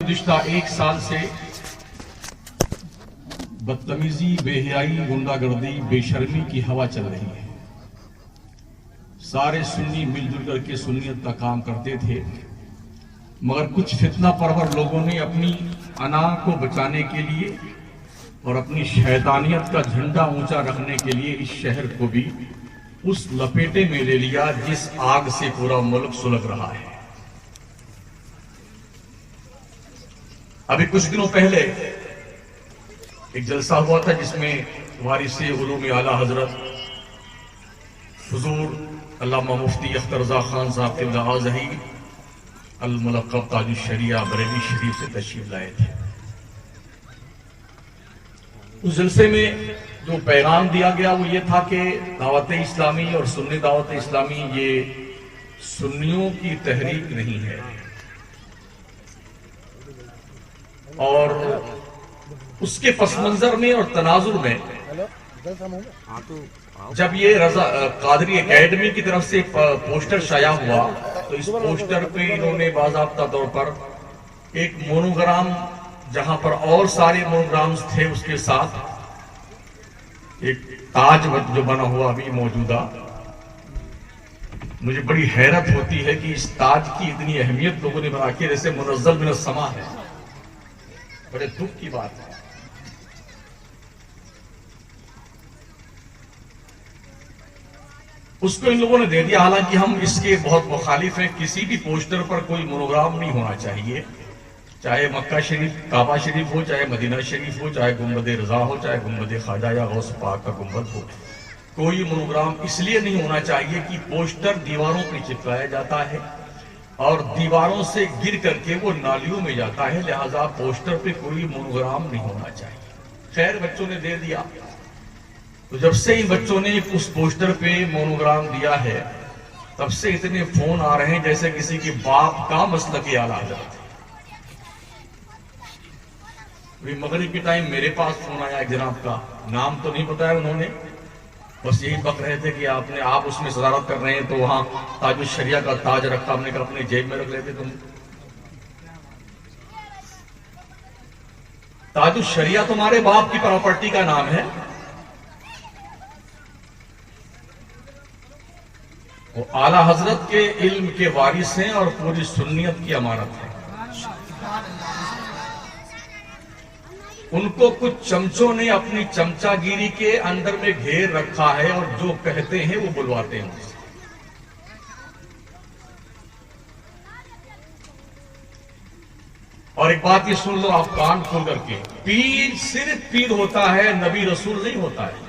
گزشتہ ایک سال سے بدتمیزی، بے حیائی، غنڈہ گردی، بے شرمی کی ہوا چل رہی ہے۔ سارے سنی مل جل کر کے سنیت کا کام کرتے تھے، مگر کچھ فتنہ پرور لوگوں نے اپنی انا کو بچانے کے لیے اور اپنی شیطانیت کا جھنڈا اونچا رکھنے کے لیے اس شہر کو بھی اس لپیٹے میں لے لیا جس آگ سے پورا ملک سلگ رہا ہے۔ ابھی کچھ دنوں پہلے ایک جلسہ ہوا تھا جس میں وارث علوم اعلیٰ حضرت حضور علامہ مفتی اختر رضا خان صاحب قبلہ آذہی الملقب تاج الشریعہ بریلی شریف سے تشریف لائے تھے۔ اس جلسے میں جو پیغام دیا گیا وہ یہ تھا کہ دعوت اسلامی اور سنی دعوت اسلامی یہ سنیوں کی تحریک نہیں ہے، اور اس کے پس منظر میں اور تناظر میں جب یہ قادری اکیڈمی کی طرف سے پوسٹر شائع ہوا تو اس پوسٹر پہ انہوں نے باضابطہ طور پر ایک مونوگرام، جہاں پر اور سارے مونوگرامز تھے اس کے ساتھ ایک تاج جو بنا ہوا ابھی موجودہ، مجھے بڑی حیرت ہوتی ہے کہ اس تاج کی اتنی اہمیت لوگوں نے بنا کے جیسے منزل من السما ہے۔ بڑے دکھ کی بات ہے۔ اس کو ان لوگوں نے دے دیا، حالانکہ ہم اس کے بہت مخالف ہیں۔ کسی بھی پوسٹر پر کوئی مونوگرام نہیں ہونا چاہیے، چاہے مکہ شریف کعبہ شریف ہو، چاہے مدینہ شریف ہو، چاہے گنبد رضا ہو، چاہے گنبد خواجہ یا غوث پاک کا گنبد ہو۔ کوئی مونوگرام اس لیے نہیں ہونا چاہیے کہ پوسٹر دیواروں پہ چپکایا جاتا ہے اور دیواروں سے گر کر کے وہ نالیوں میں جاتا ہے، لہذا پوسٹر پہ کوئی مونوگرام نہیں ہونا چاہیے۔ خیر بچوں نے دے دیا، تو جب سے ان بچوں نے اس پوسٹر پہ مونوگرام دیا ہے تب سے اتنے فون آ رہے ہیں جیسے کسی کے باپ کا مسلک اعلیٰ حضرت ہے۔ مغرب کے ٹائم میرے پاس فون آیا ایک جناب کا، نام تو نہیں بتایا انہوں نے، بس یہی بک رہے تھے کہ آپ اس میں صدارت کر رہے ہیں تو وہاں تاج الشریعہ کا تاج رکھا، ہم نے کہا اپنے جیب میں رکھ لیتے تم۔ تاج الشریعہ تمہارے باپ کی پراپرٹی کا نام ہے، وہ اعلیٰ حضرت کے علم کے وارث ہیں اور پوری سنیت کی امانت ہے۔ ان کو کچھ چمچوں نے اپنی چمچا گیری کے اندر میں گھیر رکھا ہے اور جو کہتے ہیں وہ بلواتے ہیں۔ اور ایک بات یہ سن لو آپ کان کھول کر کے، پیر صرف پیر ہوتا ہے، نبی رسول نہیں ہوتا ہے۔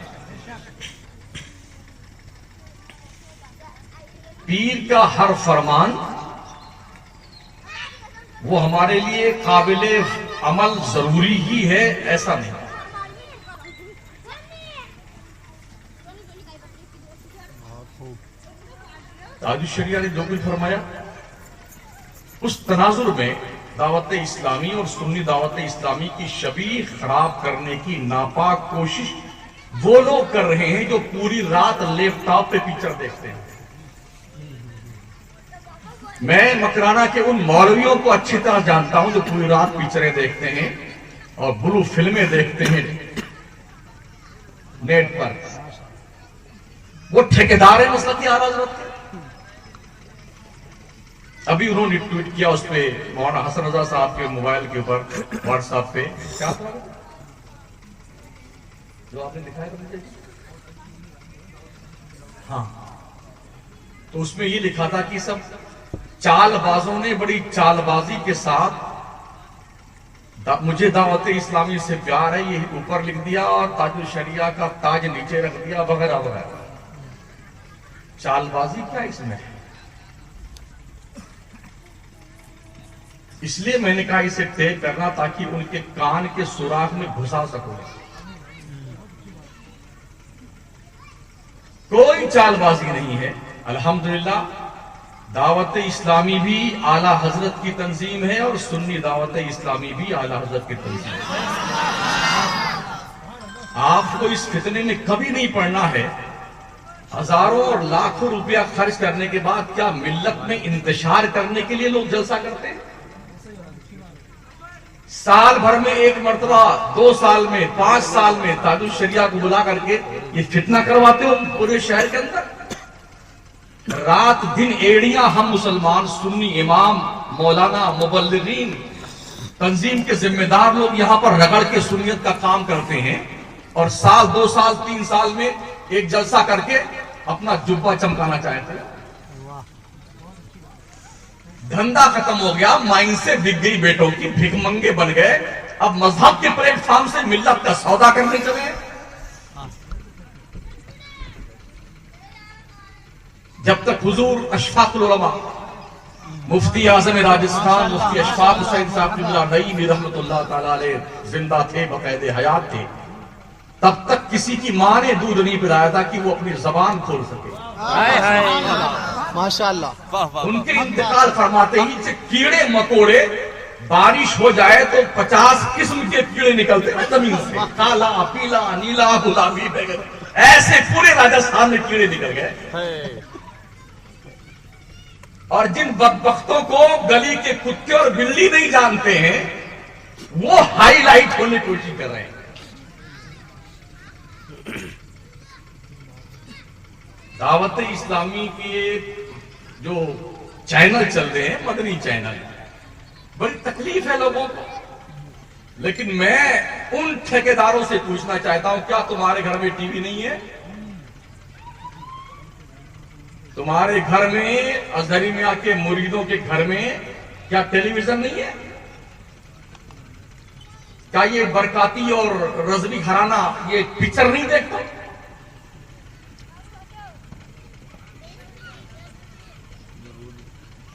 پیر کا ہر فرمان وہ ہمارے لیے قابل عمل ضروری ہی ہے، ایسا نہیں۔ تاج الشریعہ نے جو کچھ فرمایا اس تناظر میں دعوت اسلامی اور سنی دعوت اسلامی کی شبیہ خراب کرنے کی ناپاک کوشش وہ لوگ کر رہے ہیں جو پوری رات لیپ ٹاپ پہ پکچر دیکھتے ہیں۔ میں مکرانہ کے ان مولویوں کو اچھی طرح جانتا ہوں جو پوری رات پکچریں دیکھتے ہیں اور بلو فلمیں دیکھتے ہیں نیٹ پر، وہ ٹھیکیدار ہیں مسلک اعلیٰ حضرت کے۔ ابھی انہوں نے ٹویٹ کیا اس پہ مولانا حسن رضا صاحب کے موبائل کے اوپر واٹس ایپ پہ، کیا جو آپ نے دکھایا تھا مجھے، ہاں، تو اس میں یہ لکھا تھا کہ سب چال بازوں نے بڑی چال بازی کے ساتھ مجھے دعوت اسلامی سے پیار ہے یہ اوپر لکھ دیا اور تاج الشریعہ کا تاج نیچے رکھ دیا وغیرہ وغیرہ۔ چال بازی کیا اس میں ہے؟ اس لیے میں نے کہا اسے ٹیپ کرنا تاکہ ان کے کان کے سوراخ میں گھسا سکوں۔ کوئی چال بازی نہیں ہے۔ الحمدللہ دعوت اسلامی بھی اعلیٰ حضرت کی تنظیم ہے اور سنی دعوت اسلامی بھی اعلیٰ حضرت کی تنظیم ہے۔ آپ کو اس فتنے میں کبھی نہیں پڑنا ہے۔ ہزاروں اور لاکھوں روپیہ خرچ کرنے کے بعد کیا ملت میں انتشار کرنے کے لیے لوگ جلسہ کرتے ہیں؟ سال بھر میں ایک مرتبہ، 2 سال میں، 5 سال میں تاج الشریعہ کو بلا کر کے یہ فتنہ کرواتے ہو پورے شہر کے اندر. رات دن ایڑیاں ہم مسلمان سنی امام مولانا مبلغین تنظیم کے ذمہ دار لوگ یہاں پر رگڑ کے سنیت کا کام کرتے ہیں، اور سال 2 سال 3 سال میں ایک جلسہ کر کے اپنا جبہ چمکانا چاہتے ہیں. دھندا ختم ہو گیا، مائن سے بک گئی بیٹوں کی، بھیک منگے بن گئے. اب مذہب کے پلیٹ فارم سے ملت کا سودا کرنے چلے. جب تک حضور اشفاق العلماء مفتی اعظم راجستھان مفتی اشفاق حسین صاحب قبلہ نعیمی رحمت اللہ تعالی علیہ زندہ تھے، بقید حیات تھے، تب تک کسی کی ماں نے دودھ نہیں پلایا تھا کہ وہ اپنی زبان کھول سکے. ماشاءاللہ. ان کے انتقال فرماتے ہی سے کیڑے مکوڑے، بارش ہو جائے تو 50 قسم کے کیڑے نکلتے ہیں زمین سے، کالا پیلا نیلا گلابی وغیرہ، ایسے پورے راجستھان میں کیڑے نکل گئے. اور جن بدبختوں کو گلی کے کتے اور بلی نہیں جانتے ہیں وہ ہائی لائٹ ہونے کی کوشش کر رہے ہیں. دعوت اسلامی کے جو چینل چل رہے ہیں، مدنی چینل، بڑی تکلیف ہے لوگوں کو. لیکن میں ان ٹھیکیداروں سے پوچھنا چاہتا ہوں، کیا تمہارے گھر میں ٹی وی نہیں ہے؟ تمہارے گھر میں، ازہری میاں کے مریدوں کے گھر میں کیا ٹیلی ویژن نہیں ہے؟ کیا یہ برکاتی اور رضوی گھرانہ یہ پکچر نہیں دیکھتا؟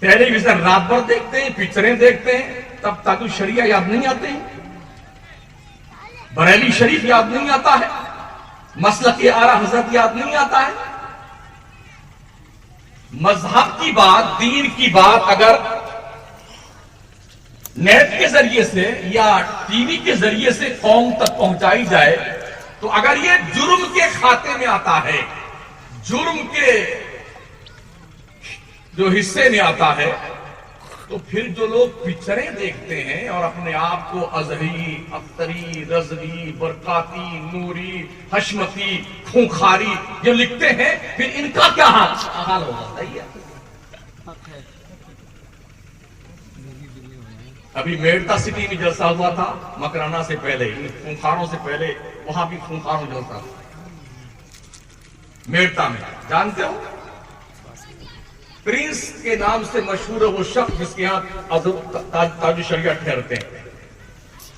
ٹیلی ویژن رات بھر دیکھتے ہیں، پکچریں دیکھتے ہیں، تب تاج الشریعہ یاد نہیں آتے ہیں، بریلی شریف یاد نہیں آتا ہے، مسلک اعلیٰ حضرت یاد نہیں آتا ہے. مذہب کی بات، دین کی بات اگر نیٹ کے ذریعے سے یا ٹی وی کے ذریعے سے قوم تک پہنچائی جائے تو اگر یہ جرم کے کھاتے میں آتا ہے، جرم کے جو حصے میں آتا ہے، تو پھر جو لوگ پکچریں دیکھتے ہیں اور اپنے آپ کو ازہری، اختری، رضوی، برکاتی، نوری، حشمتی، خونخاری جو لکھتے ہیں، پھر ان کا کیا حال ہوگا؟ ابھی میڑتا سٹی میں جلسہ ہوا تھا، مکرانہ سے پہلے، خونخاروں سے پہلے وہاں بھی خونخاروں جلسہ تھا میڑتا میں. جانتے ہو پرنس کے نام سے مشہور ہے وہ شخص جس کے یہاں تاج الشریعہ ٹھہرتے ہیں،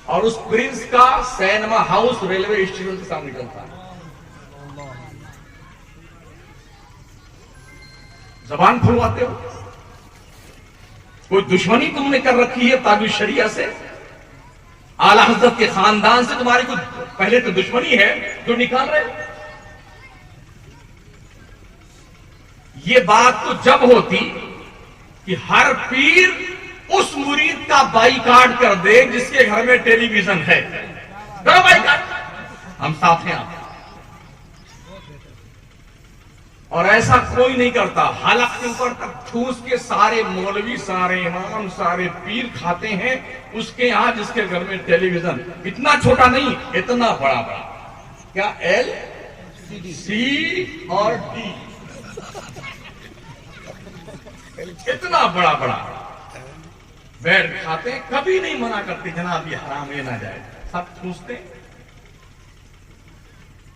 اور اس پرنس کا سینما ہاؤس ریلوے اسٹیشن کے سامنے چلتا ہے. زبان کھلواتے ہو؟ کوئی دشمنی تم نے کر رکھی ہے تاج الشریعہ سے؟ اعلی حضرت کے خاندان سے تمہاری کوئی پہلے تو دشمنی ہے جو نکال رہے ہو؟ یہ بات تو جب ہوتی کہ ہر پیر اس مرید کا بائیکاٹ کر دے جس کے گھر میں ٹیلی ویژن ہے. کرو بائیکاٹ، ہم ساتھ ہیں آپ. اور ایسا کوئی نہیں کرتا. حلق کے اوپر تک ٹھوس کے سارے مولوی، سارے امام، سارے پیر کھاتے ہیں اس کے یہاں جس کے گھر میں ٹیلی ویژن اتنا چھوٹا نہیں، اتنا بڑا بڑا. کیا ایل سی اور ڈی، اتنا بڑا بڑا بیٹھ کھاتے ہیں. کبھی نہیں منع کرتے جناب یہ حرام یہ نہ جائے، سب پوچھتے.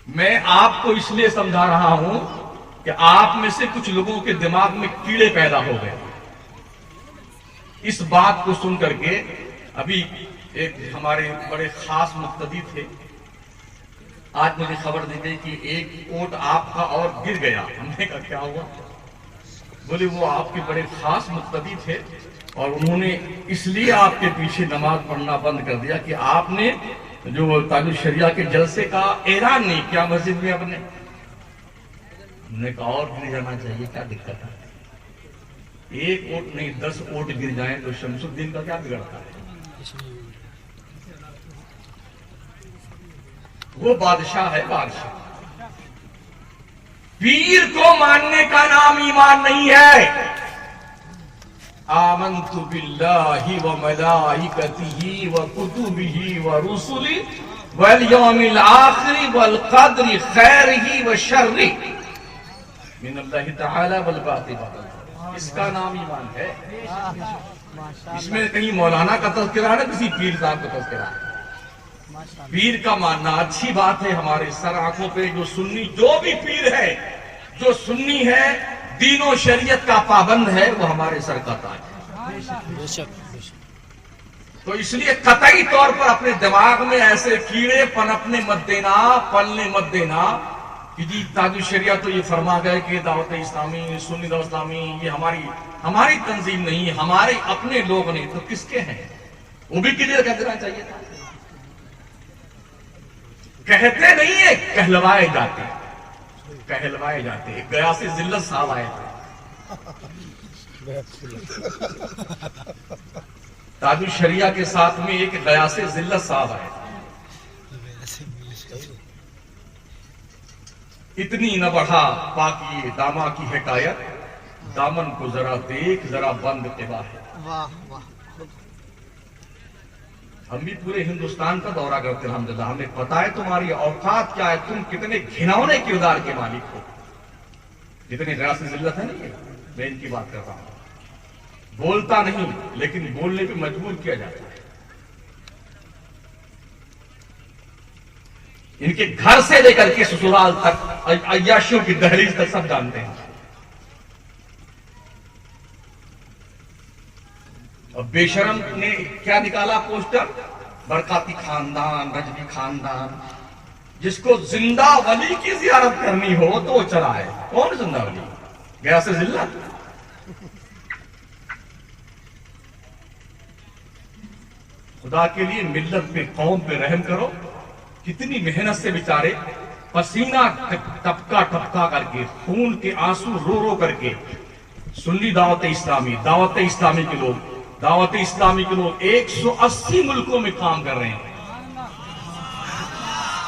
میں آپ کو اس لیے سمجھا رہا ہوں کہ آپ میں سے کچھ لوگوں کے دماغ میں کیڑے پیدا ہو گئے اس بات کو سن کر کے. ابھی ایک ہمارے بڑے خاص مقتدی تھے، آج مجھے خبر دی گئی کہ ایک اونٹ آپ کا اور گر گیا. ہم نے کہا کیا ہوا؟ بولے وہ آپ کے بڑے خاص مقتدی تھے اور انہوں نے اس لیے آپ کے پیچھے نماز پڑھنا بند کر دیا کہ آپ نے جو تاج الشریعہ کے جلسے کا اعلان نہیں کیا مسجد میں اپنے. ہم نے کہا اور گر جانا چاہیے، کیا دقت ہے؟ ایک اونٹ نہیں 10 اونٹ گر جائیں تو شمس الدین کا کیا بگڑتا ہے؟ وہ بادشاہ ہے، بادشاہ. پیر کو ماننے کا نام ایمان نہیں ہے. آمنت باللہ وملائکتہ وکتبہ ورسلہ والیوم الآخر والقدر خیرہ وشرہ من اللہ تعالی والبعث بعد الموت. اس کا نام ایمان ہے. اس میں کہیں مولانا کا تذکرہ ہے، کسی پیر صاحب کا تذکرہ ہے. پیر کا ماننا اچھی بات ہے، ہمارے سر آنکھوں پہ جو سنی جو بھی پیر ہے، جو سنی ہے، دین و شریعت کا پابند ہے، وہ ہمارے سر کا تاج ہے. تو اس لیے قطعی طور پر اپنے دماغ میں ایسے کیڑے پلنے مت دینا کہ جی تاج الشریعہ تو یہ فرما گئے کہ دعوت اسلامی، سنی دعوت اسلامی یہ ہماری تنظیم نہیں، ہمارے اپنے لوگ نہیں. تو کس کے ہیں؟ وہ بھی کلیئر کر دینا چاہیے تھا. کہتے نہیں ہے، کہلوائے جاتے. گیا سے ذلت صاحب آئے تھے، تاج الشریعہ کے ساتھ میں ایک گیا سے ذلت صاحب آئے تھے. اتنی نہ بڑھا پاکی داما کی حکایت، دامن کو ذرا دیکھ ذرا بند قبا ہے. ہم بھی پورے ہندوستان کا دورہ کرتے ہیں الحمدللہ. ہمیں پتا ہے تمہاری اوقات کیا ہے، تم کتنے گھناؤنے کردار کے مالک ہو. جتنی غیر سے ذلت ہے نہیں، میں ان کی بات کرتا ہوں. بولتا نہیں لیکن بولنے پہ مجبور کیا جاتا ہے. ان کے گھر سے لے کر کے سسرال تک، عیاشیوں کی دہلیز تک سب جانتے ہیں. اور بے شرم نے کیا نکالا پوسٹر؟ برکاتی خاندان، رجوی خاندان. جس کو زندہ ولی کی زیارت کرنی ہو تو وہ چلا ہے. کون زندہ ولی؟ گیا سے ذلت. خدا کے لیے ملت پہ، قوم پہ رحم کرو. کتنی محنت سے بیچارے پسینہ ٹپکا کر کے، خون کے آنسو رو کر کے سنی دعوت اسلامی کے لوگ 180 ملکوں میں کام کر رہے ہیں.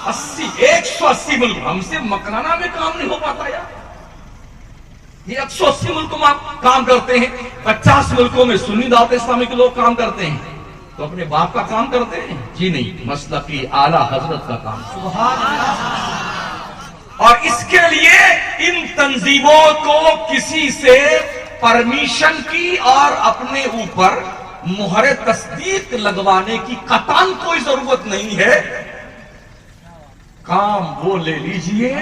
180 ملک. ہم سے مکرانہ میں کام نہیں ہو پاتا یار. یہ 180 ملکوں میں کام کرتے ہیں. 50 ملکوں میں سنی دعوت اسلامی کے لوگ کام کرتے ہیں. تو اپنے باپ کا کام کرتے ہیں؟ جی نہیں، مسلکی اعلی حضرت کا کام. سبحان اللہ. اور اس کے لیے ان تنظیموں کو کسی سے پرمیشن کی اور اپنے اوپر مہر تصدیق لگوانے کی قطعاً کوئی ضرورت نہیں ہے. کام وہ لے لیجئے،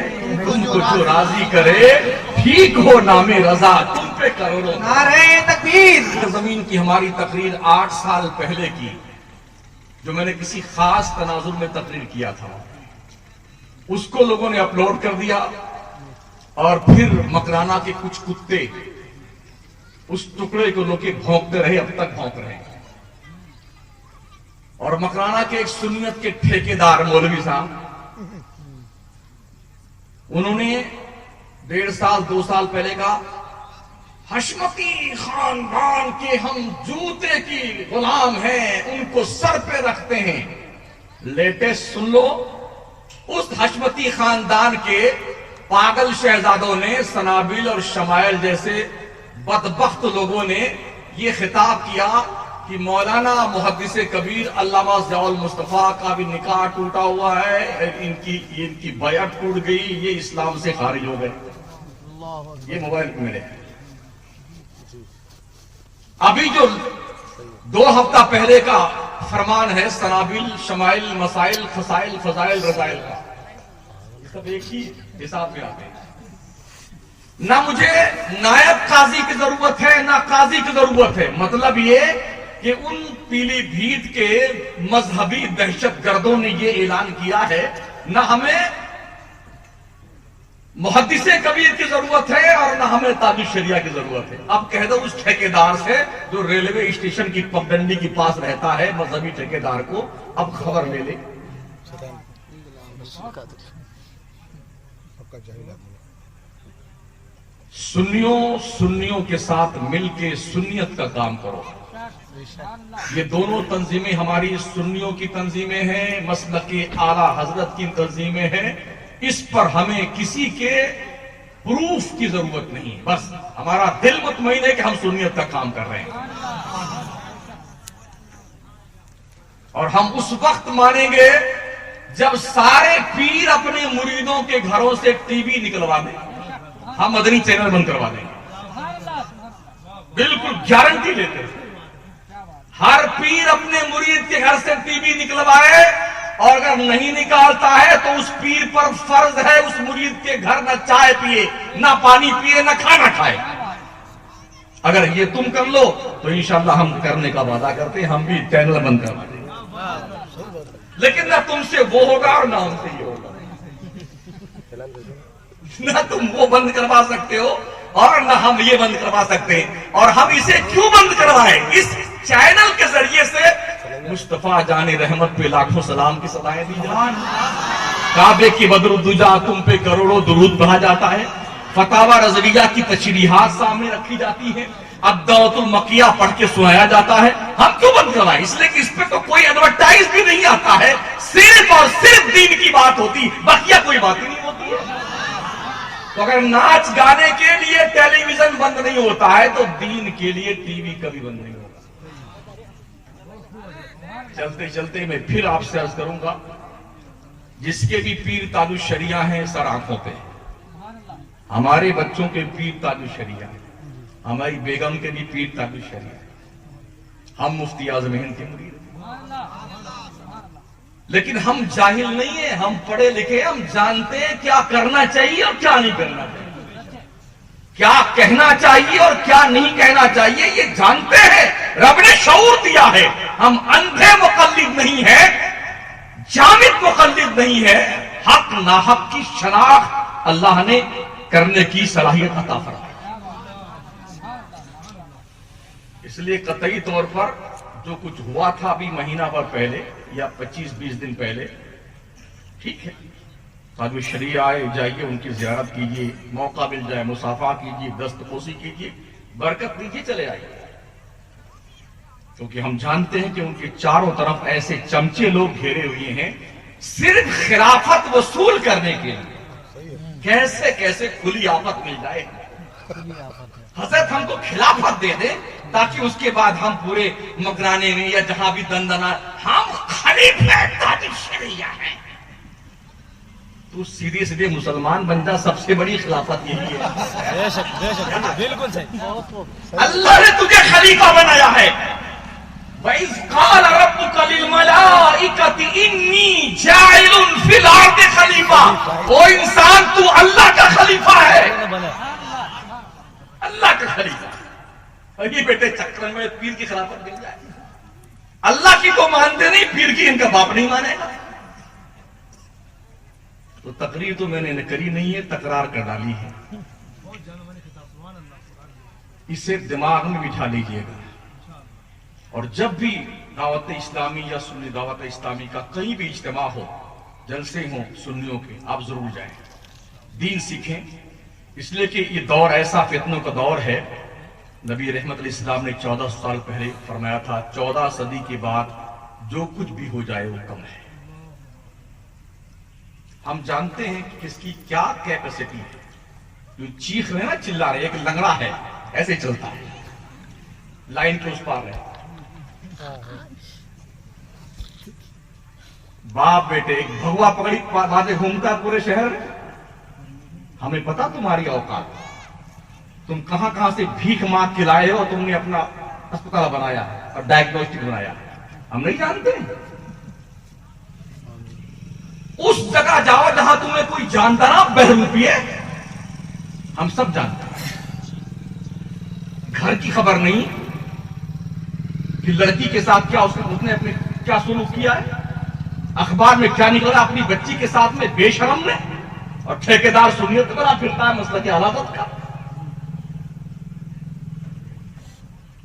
تم کو جو راضی کرے، ٹھیک ہو نام رضا تم پہ کرو. نعرہ تکبیر. زمین کی ہماری تقریر 8 سال پہلے کی، جو میں نے کسی خاص تناظر میں تقریر کیا تھا، اس کو لوگوں نے اپلوڈ کر دیا. اور پھر مکرانہ کے کچھ کتے اس ٹکڑے کو لو کے بھونکتے رہے، اب تک بھونک رہے ہیں. اور مکرانہ کے ایک سنیت کے ٹھیکیدار مولوی صاحب، انہوں نے 1.5 سال 2 سال پہلے کا حشمتی خاندان کے ہم جوتے کی غلام ہیں، ان کو سر پہ رکھتے ہیں. لیٹسٹ سن لو. اس حشمتی خاندان کے پاگل شہزادوں نے، سنابیل اور شمائل جیسے بدبخت لوگوں نے یہ خطاب کیا کہ مولانا محدث کبیر علامہ ضیاء المصطفیٰ کا بھی نکاح ٹوٹا ہوا ہے، ان کی بیعت ٹوٹ گئی، یہ اسلام سے خارج ہو گئے. یہ موبائل پہ میرے ابھی جو 2 ہفتہ پہلے کا فرمان ہے سنابیل، شمائل، مسائل، فضائل، رضائل کا، یہ سب ایک ہی حساب میں آتے ہیں. نہ مجھے نائب قاضی کی ضرورت ہے، نہ قاضی کی ضرورت ہے. مطلب یہ کہ ان پیلی بھیت کے مذہبی دہشت گردوں نے یہ اعلان کیا ہے، نہ ہمیں محدث کبیر کی ضرورت ہے اور نہ ہمیں تاج الشریعہ کی ضرورت ہے. اب کہہ دو اس ٹھیکیدار سے جو ریلوے اسٹیشن کی پگڈنڈی کے پاس رہتا ہے، مذہبی ٹھیکیدار کو، اب خبر لے لے. سنیوں کے ساتھ مل کے سنیت کا کام کرو. یہ دونوں تنظیمیں ہماری سنیوں کی تنظیمیں ہیں، مسلک اعلی حضرت کی تنظیمیں ہیں. اس پر ہمیں کسی کے پروف کی ضرورت نہیں ہے، بس ہمارا دل مطمئن ہے کہ ہم سنیت کا کام کر رہے ہیں، اور ہم اس وقت مانیں گے جب سارے پیر اپنے مریدوں کے گھروں سے ٹی وی نکلوا دیں، ہم مدنی چینل بند کروا دیں گے، بالکل گارنٹی لیتے ہیں۔ ہر پیر اپنے مرید کے گھر سے ٹی وی نکلوائے، اور اگر نہیں نکالتا ہے تو اس پیر پر فرض ہے اس مرید کے گھر نہ چائے پیے، نہ پانی پیے، نہ کھانا کھائے۔ اگر یہ تم کر لو تو انشاءاللہ ہم کرنے کا وعدہ کرتے ہیں، ہم بھی چینل بند کروا دیں گے، لیکن نہ تم سے وہ ہوگا اور نہ ہم سے یہ ہوگا، نہ تم وہ بند کروا سکتے ہو اور نہ ہم یہ بند کروا سکتے ہیں۔ اور ہم اسے کیوں بند کروائیں؟ اس چینل کے ذریعے سے مصطفیٰ جان رحمت پہ لاکھوں سلام کی صدائیں دی جان، کعبے کی بدر الدجا تم پہ کروڑوں درود پڑھا جاتا ہے، فتاوی رضویہ کی تشریحات سامنے رکھی جاتی ہے، الدعوۃ المکیہ پڑھ کے سنایا جاتا ہے۔ ہم کیوں بند کروائیں؟ اس لیے کہ اس پہ تو کوئی ایڈورٹائز بھی نہیں آتا ہے، صرف اور صرف دین کی بات ہوتی، بقیہ کوئی بات ہی نہیں ہوتی ہے۔ تو اگر ناچ گانے کے لیے ٹیلی ویژن بند نہیں ہوتا ہے تو دین کے لیے ٹی وی کبھی بند نہیں ہوگا۔ چلتے چلتے میں پھر آپ سے عرض کروں گا، جس کے بھی پیر تاج الشریعہ ہیں سر آنکھوں پہ، ہمارے بچوں کے پیر تاج الشریعہ ہیں، ہماری بیگم کے بھی پیر تاج الشریعہ ہیں، ہم مفتی اعظم ہند کے مرید ہیں، لیکن ہم جاہل نہیں ہیں، ہم پڑھے لکھے، ہم جانتے ہیں کیا کرنا چاہیے اور کیا نہیں کرنا چاہیے، کیا کہنا چاہیے اور کیا نہیں کہنا چاہیے، یہ جانتے ہیں، رب نے شعور دیا ہے۔ ہم اندھے مقلد نہیں ہیں، جامد مقلد نہیں ہے، حق ناحق کی شناخت اللہ نے کرنے کی صلاحیت عطا فرمائی۔ اس لیے قطعی طور پر جو کچھ ہوا تھا ابھی مہینہ بھر پہلے یا 25-20 دن پہلے، ٹھیک ہے، تاج الشریعہ آئے جائیے، ان کی زیارت کیجیے، موقع مل جائے مصافحہ کیجیے، دست پوسی کیجیے، برکت لیجیے، چلے آئیے، کیونکہ ہم جانتے ہیں کہ ان کے چاروں طرف ایسے چمچے لوگ گھیرے ہوئے ہیں صرف خلافت وصول کرنے کے لیے، کیسے کیسے کھلی آفت مل جائے، حضرت ہم کو خلافت دے دے تاکہ اس کے بعد ہم پورے مکرانے میں یا جہاں بھی دندنا ہم خلیفہ تاج الشریعہ ہیں۔ تو سیدھے سیدھے مسلمان بن جا، سب سے بڑی خلافت یہی ہے۔ بے شک بالکل صحیح، اللہ نے تجھے خلیفہ بنایا ہے۔ وَإِذْ قَالَ رَبُّكَ لِلْمَلَائِكَةِ إِنِّي جَاعِلٌ فِي الْأَرْضِ خلیفہ، او انسان تو اللہ کا خلیفہ ہے، اللہ کا خلیفہ۔ یہ بیٹے چکر میں پیر کی خلافت مل جائے، اللہ کی تو مانتے نہیں، پیر کی ان کا باپ نہیں مانے گا۔ تو تقریر تو میں نے کری نہیں ہے، تکرار کر ڈالی ہے، اسے دماغ میں بٹھا لیجئے گا، اور جب بھی دعوت اسلامی یا سنی دعوت اسلامی کا کہیں بھی اجتماع ہو، جلسے ہوں سنیوں کے، آپ ضرور جائیں، دین سیکھیں، اس لیے کہ یہ دور ایسا فتنوں کا دور ہے۔ نبی رحمت علیہ السلام نے 14 سال پہلے فرمایا تھا 14 صدی کے بعد جو کچھ بھی ہو جائے وہ کم ہے۔ ہم جانتے ہیں کہ کس کی کیا کیپیسٹی ہے، جو چیخ رہے نا، چلا رہے، ایک لنگڑا ہے ایسے چلتا ہے، لائن کے اس پار ہے، باپ بیٹے ایک بھگوا پکڑی باتیں گھومتا پورے شہر میں، ہمیں پتا تمہاری اوقات، تم کہاں کہاں سے بھیک مانگ کے لائے ہو، تم نے اپنا اسپتال بنایا اور ڈائگنوسٹک بنایا، ہم نہیں جانتے ہیں۔ اس جگہ جاؤ جہاں تمہیں کوئی جانتا نہ بہروپی ہے، ہم سب جانتے ہیں، گھر کی خبر نہیں کہ لڑکی کے ساتھ کیا اس نے اپنے کیا سلوک کیا ہے، اخبار میں کیا نکلا اپنی بچی کے ساتھ میں بے شرم نے، اور ٹھیکیدار سنیت بنا پھرتا ہے مسئلہ کی حالات کا۔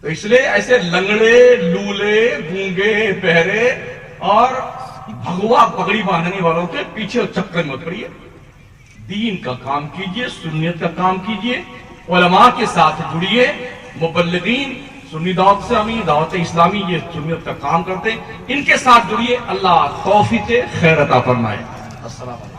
تو اس لیے ایسے لنگڑے، لولے، گونگے، بہرے اور بھگوا پگڑی باندھنے والوں کے پیچھے چکر مت پڑیے، دین کا کام کیجئے، سنیت کا کام کیجئے، علماء کے ساتھ جڑیے، مبلغین، سنی دعوت اسلامی، دعوت اسلامی یہ سنیت کا کام کرتے ہیں، ان کے ساتھ جڑیے، اللہ توفیق خیر عطا فرمائے۔ السلام علیکم۔